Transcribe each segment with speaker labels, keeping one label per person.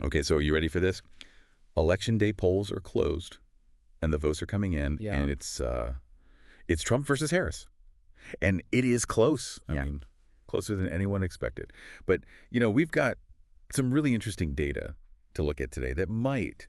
Speaker 1: Okay, so are you ready for this? Election day polls are closed, and the votes are coming in,
Speaker 2: Yeah.
Speaker 1: and it's Trump versus Harris. And it is close. I
Speaker 2: Yeah.
Speaker 1: mean, closer than anyone expected. But, we've got some really interesting data to look at today that might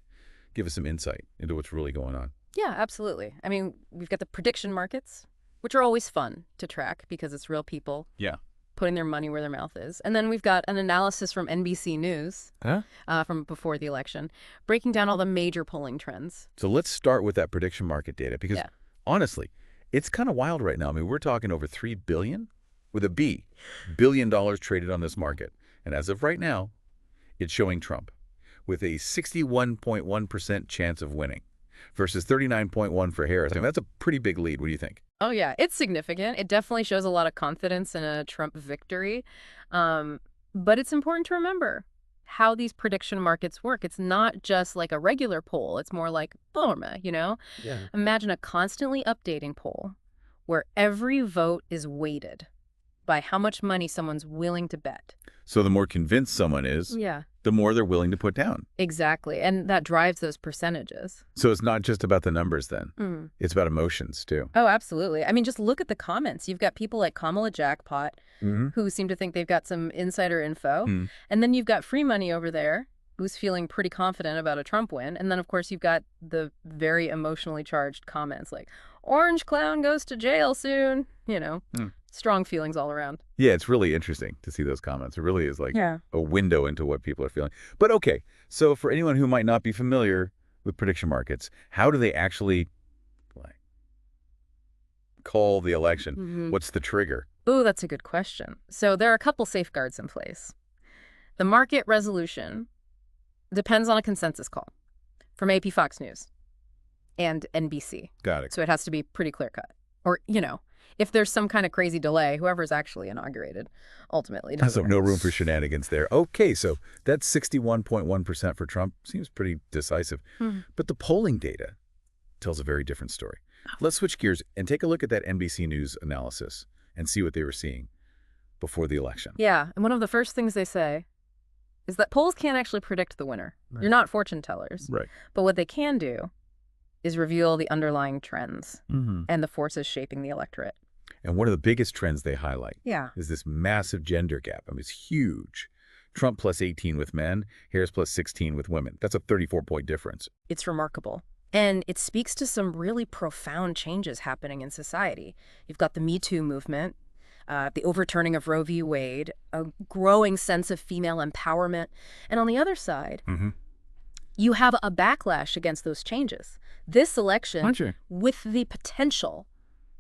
Speaker 1: give us some insight into what's really going on.
Speaker 3: Yeah, absolutely. I mean, we've got the prediction markets, which are always fun to track because it's real people
Speaker 1: Yeah.
Speaker 3: putting their money where their mouth is. And then we've got an analysis from NBC News
Speaker 2: Huh?
Speaker 3: from before the election, breaking down all the major polling trends.
Speaker 1: So let's start with that prediction market data because,
Speaker 3: Yeah.
Speaker 1: honestly, it's kind of wild right now. I mean, we're talking over $3 billion with a B, billion dollars traded on this market. And as of right now, it's showing Trump with a 61.1% chance of winning versus 39.1 for Harris. I mean, that's a pretty big lead. What do you think?
Speaker 3: Oh, yeah, it's significant. It definitely shows a lot of confidence in a Trump victory. But it's important to remember how these prediction markets work. It's not just like a regular poll. It's more like Bulma,
Speaker 2: Yeah.
Speaker 3: Imagine a constantly updating poll where every vote is weighted by how much money someone's willing to bet.
Speaker 1: So the more convinced someone is,
Speaker 3: Yeah,
Speaker 1: the more they're willing to put down.
Speaker 3: exactly. And that drives those percentages.
Speaker 1: So it's not just about the numbers then.
Speaker 3: Mm.
Speaker 1: It's about emotions too.
Speaker 3: Oh, absolutely. I mean, just look at the comments. You've got people like Kamala Jackpot
Speaker 1: Mm-hmm.
Speaker 3: who seem to think they've got some insider info.
Speaker 1: Mm.
Speaker 3: And then you've got Free Money over there who's feeling pretty confident about a Trump win. And then, of course, you've got the very emotionally charged comments like, Orange Clown goes to jail soon. Strong feelings all around.
Speaker 1: Yeah, it's really interesting to see those comments. It really is like
Speaker 3: Yeah.
Speaker 1: a window into what people are feeling. But okay, so for anyone who might not be familiar with prediction markets, how do they actually like call the election?
Speaker 3: Mm-hmm.
Speaker 1: What's the trigger?
Speaker 3: Ooh, that's a good question. So there are a couple safeguards in place. The market resolution depends on a consensus call from AP Fox News and NBC.
Speaker 1: Got it.
Speaker 3: So it has to be pretty clear cut. Or, if there's some kind of crazy delay, whoever's actually inaugurated ultimately does
Speaker 1: So
Speaker 3: it.
Speaker 1: no room for shenanigans there. Okay, so that's 61.1% for Trump. Seems pretty decisive.
Speaker 3: Mhm.
Speaker 1: But the polling data tells a very different story. Let's switch gears and take a look at that NBC News analysis and see what they were seeing before the election.
Speaker 3: Yeah, and one of the first things they say is that polls can't actually predict the winner.
Speaker 1: Right.
Speaker 3: You're not fortune tellers.
Speaker 1: Right.
Speaker 3: But what they can do is reveal the underlying trends
Speaker 1: Mm-hmm.
Speaker 3: and the forces shaping the electorate.
Speaker 1: And one of the biggest trends they highlight
Speaker 3: Yeah.
Speaker 1: is this massive gender gap. I mean, it's huge. Trump plus 18 with men, Harris plus 16 with women. That's a 34-point difference.
Speaker 3: It's remarkable. And it speaks to some really profound changes happening in society. You've got the Me Too movement, the overturning of Roe v. Wade, a growing sense of female empowerment. And on the other side,
Speaker 1: Mm-hmm.
Speaker 3: you have a backlash against those changes. This election,
Speaker 1: Aren't you?
Speaker 3: with the potential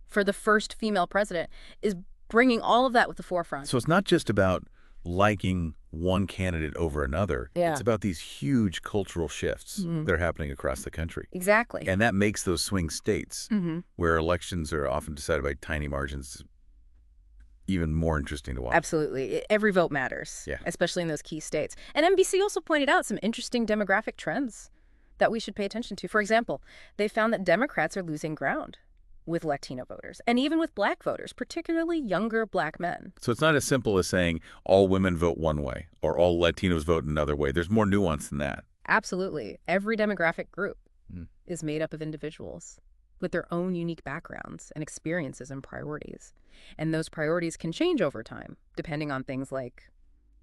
Speaker 3: for the first female president, is bringing all of that with the forefront.
Speaker 1: So it's not just about liking one candidate over another.
Speaker 3: Yeah.
Speaker 1: It's about these huge cultural shifts
Speaker 3: Mhm.
Speaker 1: that are happening across the country.
Speaker 3: Exactly.
Speaker 1: And that makes those swing states
Speaker 3: Mm-hmm.
Speaker 1: where elections are often decided by tiny margins even more interesting to watch.
Speaker 3: Absolutely. Every vote matters,
Speaker 1: Yeah.
Speaker 3: especially in those key states. And NBC also pointed out some interesting demographic trends that we should pay attention to. For example, they found that Democrats are losing ground with Latino voters and even with Black voters, particularly younger Black men.
Speaker 1: So it's not as simple as saying all women vote one way or all Latinos vote another way. There's more nuance than that.
Speaker 3: Absolutely. Every demographic group
Speaker 1: Mm.
Speaker 3: is made up of individuals with their own unique backgrounds and experiences and priorities. And those priorities can change over time, depending on things like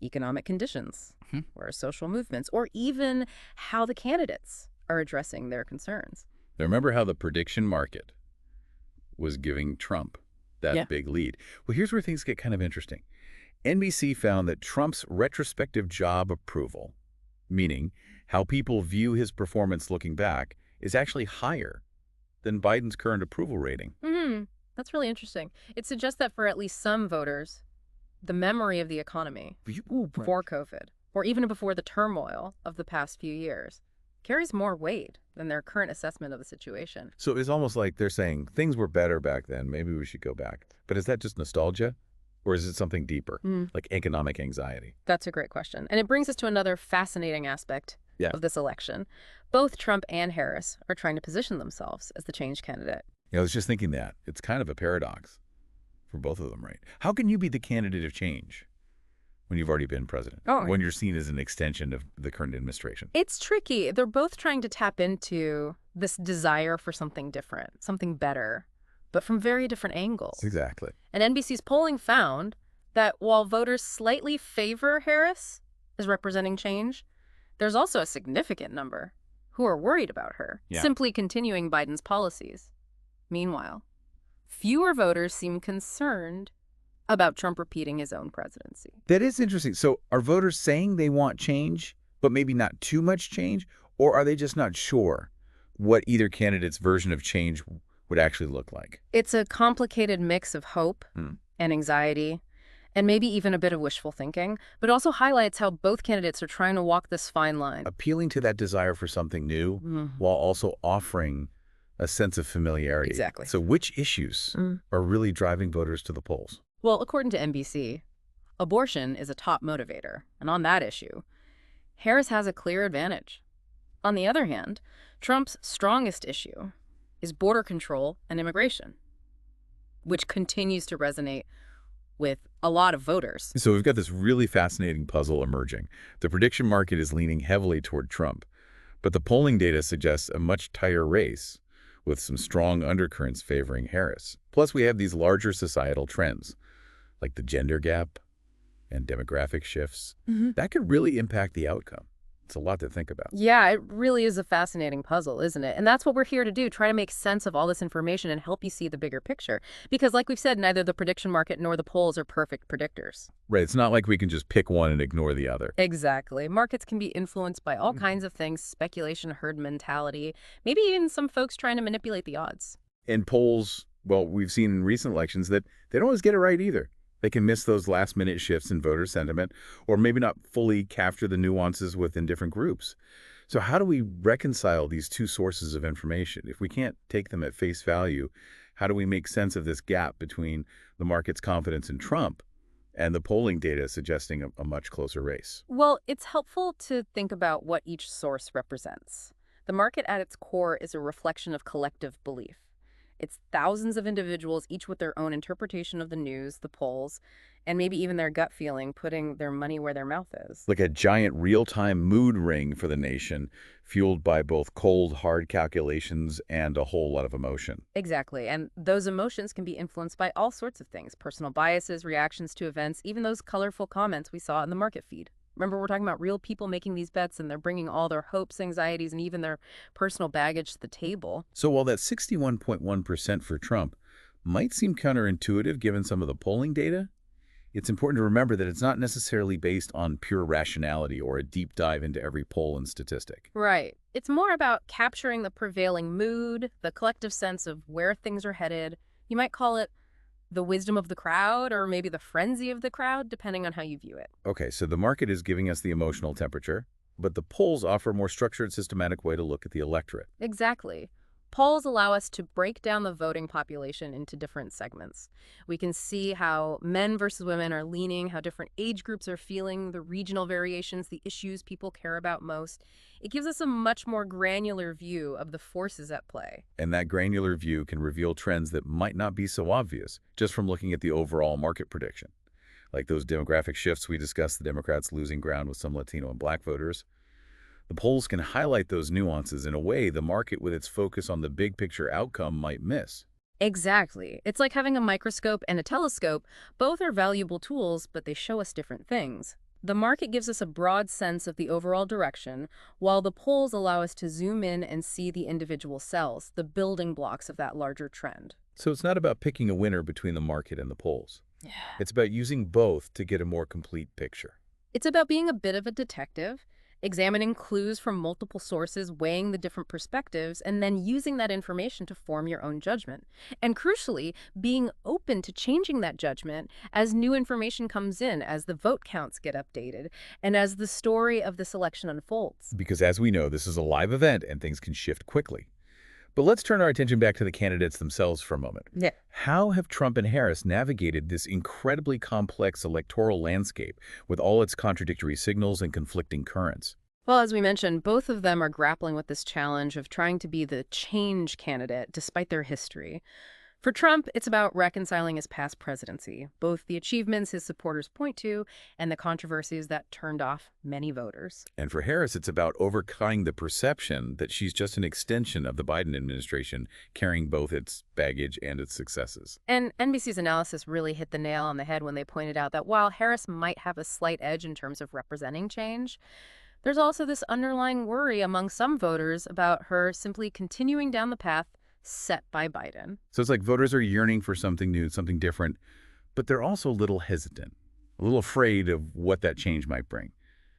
Speaker 3: economic conditions
Speaker 2: Mhm.
Speaker 3: or social movements, or even how the candidates are addressing their concerns.
Speaker 1: Now, remember how the prediction market was giving Trump that
Speaker 3: Yeah.
Speaker 1: big lead? Well, here's where things get kind of interesting. NBC found that Trump's retrospective job approval, meaning how people view his performance looking back, is actually higher than Biden's current approval rating.
Speaker 3: That's really interesting. It suggests that for at least some voters, the memory of the economy before COVID, or even before the turmoil of the past few years, carries more weight than their current assessment of the situation.
Speaker 1: So it's almost like they're saying things were better back then. Maybe we should go back. But is that just nostalgia? Or is it something deeper, like economic anxiety?
Speaker 3: That's a great question. And it brings us to another fascinating aspect
Speaker 1: Yeah.
Speaker 3: of this election. Both Trump and Harris are trying to position themselves as the change candidate.
Speaker 1: I was just thinking that. It's kind of a paradox for both of them, right? How can you be the candidate of change when you've already been president,
Speaker 3: Oh,
Speaker 1: when you're seen as an extension of the current administration?
Speaker 3: it's tricky. They're both trying to tap into this desire for something different, something better, but from very different angles.
Speaker 1: Exactly.
Speaker 3: And NBC's polling found that while voters slightly favor Harris as representing change, there's also a significant number who are worried about her, simply continuing Biden's policies. Meanwhile, fewer voters seem concerned about Trump repeating his own presidency.
Speaker 1: That is interesting. So are voters saying they want change, but maybe not too much change? Or are they just not sure what either candidate's version of change would actually look like?
Speaker 3: It's a complicated mix of hope and anxiety, and maybe even a bit of wishful thinking, but also highlights how both candidates are trying to walk this fine line.
Speaker 1: Appealing to that desire for something new while also offering a sense of familiarity.
Speaker 3: Exactly.
Speaker 1: So which issues are really driving voters to the polls?
Speaker 3: Well, according to NBC, abortion is a top motivator, and on that issue, Harris has a clear advantage. On the other hand, Trump's strongest issue is border control and immigration, which continues to resonate with a lot of voters.
Speaker 1: So we've got this really fascinating puzzle emerging. The prediction market is leaning heavily toward Trump, but the polling data suggests a much tighter race with some strong undercurrents favoring Harris. Plus, we have these larger societal trends, like the gender gap and demographic shifts. That could really impact the outcome. It's a lot to think about.
Speaker 3: Yeah, it really is a fascinating puzzle, isn't it? And that's what we're here to do, try to make sense of all this information and help you see the bigger picture. Because like we've said, neither the prediction market nor the polls are perfect predictors.
Speaker 1: Right, it's not like we can just pick one and ignore the other.
Speaker 3: Exactly. Markets can be influenced by all kinds of things, speculation, herd mentality, maybe even some folks trying to manipulate the odds.
Speaker 1: And polls, well, we've seen in recent elections that they don't always get it right either. They can miss those last-minute shifts in voter sentiment or maybe not fully capture the nuances within different groups. So how do we reconcile these two sources of information? If we can't take them at face value, how do we make sense of this gap between the market's confidence in Trump and the polling data suggesting a much closer race?
Speaker 3: Well, it's helpful to think about what each source represents. The market at its core is a reflection of collective belief. It's thousands of individuals, each with their own interpretation of the news, the polls, and maybe even their gut feeling, putting their money where their mouth is.
Speaker 1: Like a giant real-time mood ring for the nation, fueled by both cold, hard calculations and a whole lot of emotion.
Speaker 3: Exactly. And those emotions can be influenced by all sorts of things, personal biases, reactions to events, even those colorful comments we saw in the market feed. Remember, we're talking about real people making these bets, and they're bringing all their hopes, anxieties, and even their personal baggage to the table.
Speaker 1: So while that 61.1% for Trump might seem counterintuitive given some of the polling data, it's important to remember that it's not necessarily based on pure rationality or a deep dive into every poll and statistic.
Speaker 3: Right. It's more about capturing the prevailing mood, the collective sense of where things are headed. You might call it the wisdom of the crowd, or maybe the frenzy of the crowd, depending on how you view it.
Speaker 1: Okay, so the market is giving us the emotional temperature, but the polls offer a more structured, systematic way to look at the electorate.
Speaker 3: Exactly. Polls allow us to break down the voting population into different segments. We can see how men versus women are leaning, how different age groups are feeling, the regional variations, the issues people care about most. It gives us a much more granular view of the forces at play.
Speaker 1: And that granular view can reveal trends that might not be so obvious just from looking at the overall market prediction. Like those demographic shifts we discussed, the Democrats losing ground with some Latino and Black voters. The polls can highlight those nuances in a way the market with its focus on the big picture outcome might miss.
Speaker 3: Exactly. It's like having a microscope and a telescope. Both are valuable tools, but they show us different things. The market gives us a broad sense of the overall direction, while the polls allow us to zoom in and see the individual cells, the building blocks of that larger trend.
Speaker 1: So it's not about picking a winner between the market and the polls.
Speaker 3: Yeah.
Speaker 1: It's about using both to get a more complete picture.
Speaker 3: It's about being a bit of a detective, examining clues from multiple sources, weighing the different perspectives, and then using that information to form your own judgment. And crucially, being open to changing that judgment as new information comes in, as the vote counts get updated, and as the story of this election unfolds.
Speaker 1: Because as we know, this is a live event and things can shift quickly. But let's turn our attention back to the candidates themselves for a moment.
Speaker 3: Yeah.
Speaker 1: How have Trump and Harris navigated this incredibly complex electoral landscape with all its contradictory signals and conflicting currents?
Speaker 3: Well, as we mentioned, both of them are grappling with this challenge of trying to be the change candidate despite their history. For Trump, it's about reconciling his past presidency, both the achievements his supporters point to and the controversies that turned off many voters.
Speaker 1: And for Harris, it's about overcoming the perception that she's just an extension of the Biden administration, carrying both its baggage and its successes.
Speaker 3: And NBC's analysis really hit the nail on the head when they pointed out that while Harris might have a slight edge in terms of representing change, there's also this underlying worry among some voters about her simply continuing down the path set by Biden.
Speaker 1: So it's like voters are yearning for something new, something different, but they're also a little hesitant, a little afraid of what that change might bring.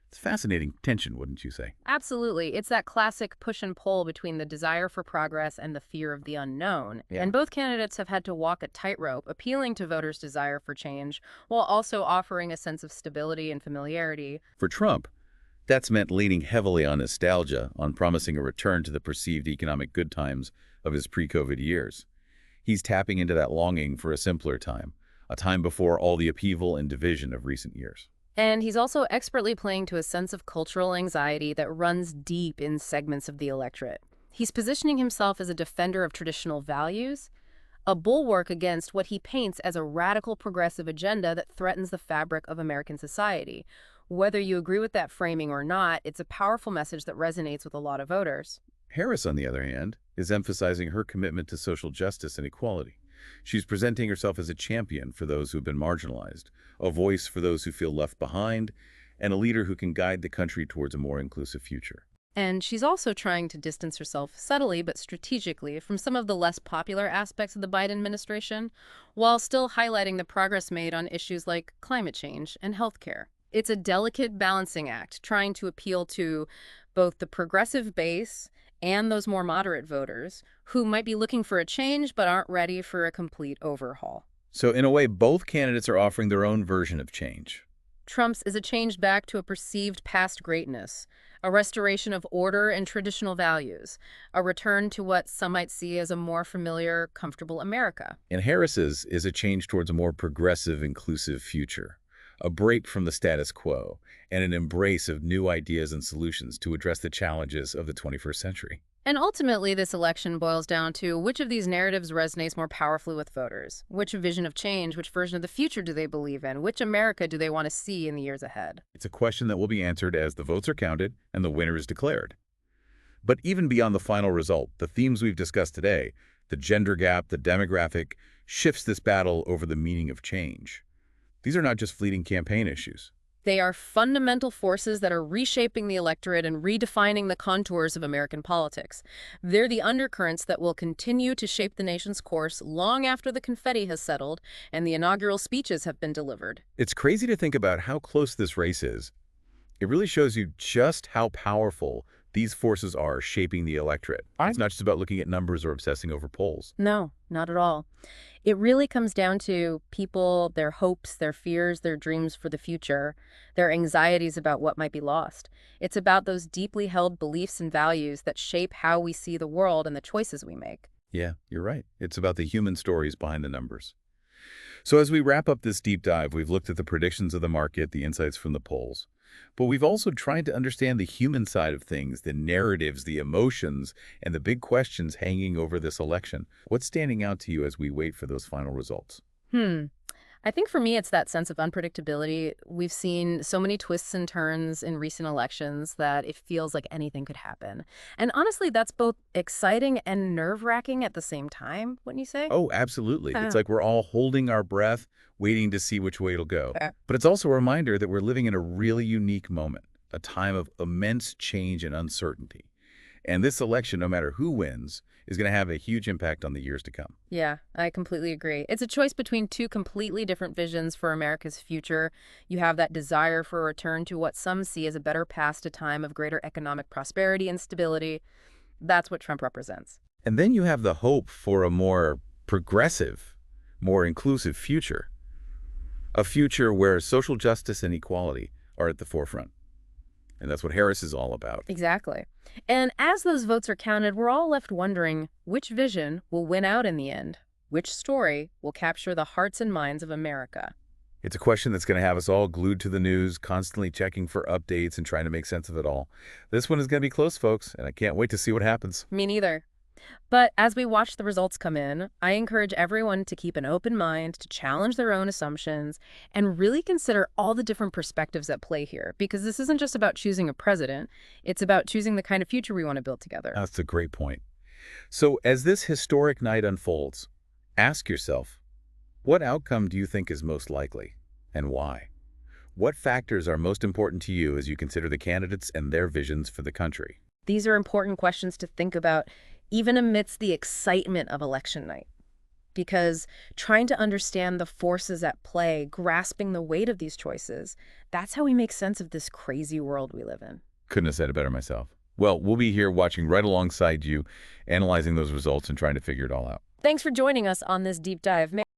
Speaker 1: It's fascinating tension, wouldn't you say?
Speaker 3: Absolutely. It's that classic push and pull between the desire for progress and the fear of the unknown.
Speaker 1: Yeah.
Speaker 3: And both candidates have had to walk a tightrope, appealing to voters' desire for change while also offering a sense of stability and familiarity.
Speaker 1: For Trump, that's meant leaning heavily on nostalgia, on promising a return to the perceived economic good times of his pre-COVID years. He's tapping into that longing for a simpler time, a time before all the upheaval and division of recent years.
Speaker 3: And he's also expertly playing to a sense of cultural anxiety that runs deep in segments of the electorate. He's positioning himself as a defender of traditional values, a bulwark against what he paints as a radical progressive agenda that threatens the fabric of American society. Whether you agree with that framing or not, it's a powerful message that resonates with a lot of voters.
Speaker 1: Harris, on the other hand, is emphasizing her commitment to social justice and equality. She's presenting herself as a champion for those who've been marginalized, a voice for those who feel left behind, and a leader who can guide the country towards a more inclusive future.
Speaker 3: And she's also trying to distance herself subtly but strategically from some of the less popular aspects of the Biden administration, while still highlighting the progress made on issues like climate change and healthcare. It's a delicate balancing act, trying to appeal to both the progressive base and those more moderate voters who might be looking for a change but aren't ready for a complete overhaul.
Speaker 1: So in a way, both candidates are offering their own version of change.
Speaker 3: Trump's is a change back to a perceived past greatness, a restoration of order and traditional values, a return to what some might see as a more familiar, comfortable America.
Speaker 1: And Harris's is a change towards a more progressive, inclusive future, a break from the status quo, and an embrace of new ideas and solutions to address the challenges of the 21st century.
Speaker 3: And ultimately, this election boils down to which of these narratives resonates more powerfully with voters? Which vision of change, which version of the future do they believe in? Which America do they want to see in the years ahead?
Speaker 1: It's a question that will be answered as the votes are counted and the winner is declared. But even beyond the final result, the themes we've discussed today, the gender gap, the demographic, shifts this battle over the meaning of change. These are not just fleeting campaign issues.
Speaker 3: They are fundamental forces that are reshaping the electorate and redefining the contours of American politics. They're the undercurrents that will continue to shape the nation's course long after the confetti has settled and the inaugural speeches have been delivered.
Speaker 1: It's crazy to think about how close this race is. It really shows you just how powerful these forces are shaping the electorate. It's not just about looking at numbers or obsessing over polls.
Speaker 3: No, not at all. It really comes down to people, their hopes, their fears, their dreams for the future, their anxieties about what might be lost. It's about those deeply held beliefs and values that shape how we see the world and the choices we make.
Speaker 1: Yeah, you're right. It's about the human stories behind the numbers. So as we wrap up this deep dive, we've looked at the predictions of the market, the insights from the polls. But we've also tried to understand the human side of things, the narratives, the emotions, and the big questions hanging over this election. What's standing out to you as we wait for those final results?
Speaker 3: I think for me, it's that sense of unpredictability. We've seen so many twists and turns in recent elections that it feels like anything could happen. And honestly, that's both exciting and nerve-wracking at the same time, wouldn't you say?
Speaker 1: Oh, absolutely. It's like we're all holding our breath, waiting to see which way it'll go.
Speaker 3: Fair.
Speaker 1: But it's also a reminder that we're living in a really unique moment, a time of immense change and uncertainty. And this election, no matter who wins, is going to have a huge impact on the years to come.
Speaker 3: Yeah, I completely agree. It's a choice between two completely different visions for America's future. You have that desire for a return to what some see as a better past, a time of greater economic prosperity and stability. That's what Trump represents.
Speaker 1: And then you have the hope for a more progressive, more inclusive future. A future where social justice and equality are at the forefront. And that's what Harris is all about.
Speaker 3: Exactly. And as those votes are counted, we're all left wondering which vision will win out in the end, which story will capture the hearts and minds of America.
Speaker 1: It's a question that's going to have us all glued to the news, constantly checking for updates and trying to make sense of it all. This one is going to be close, folks, and I can't wait to see what happens.
Speaker 3: Me neither. But as we watch the results come in, I encourage everyone to keep an open mind, to challenge their own assumptions, and really consider all the different perspectives at play here. Because this isn't just about choosing a president, it's about choosing the kind of future we want to build together.
Speaker 1: That's a great point. So as this historic night unfolds, ask yourself, what outcome do you think is most likely, and why? What factors are most important to you as you consider the candidates and their visions for the country?
Speaker 3: These are important questions to think about, even amidst the excitement of election night. Because trying to understand the forces at play, grasping the weight of these choices, that's how we make sense of this crazy world we live in.
Speaker 1: Couldn't have said it better myself. Well, we'll be here watching right alongside you, analyzing those results and trying to figure it all out.
Speaker 3: Thanks for joining us on this deep dive.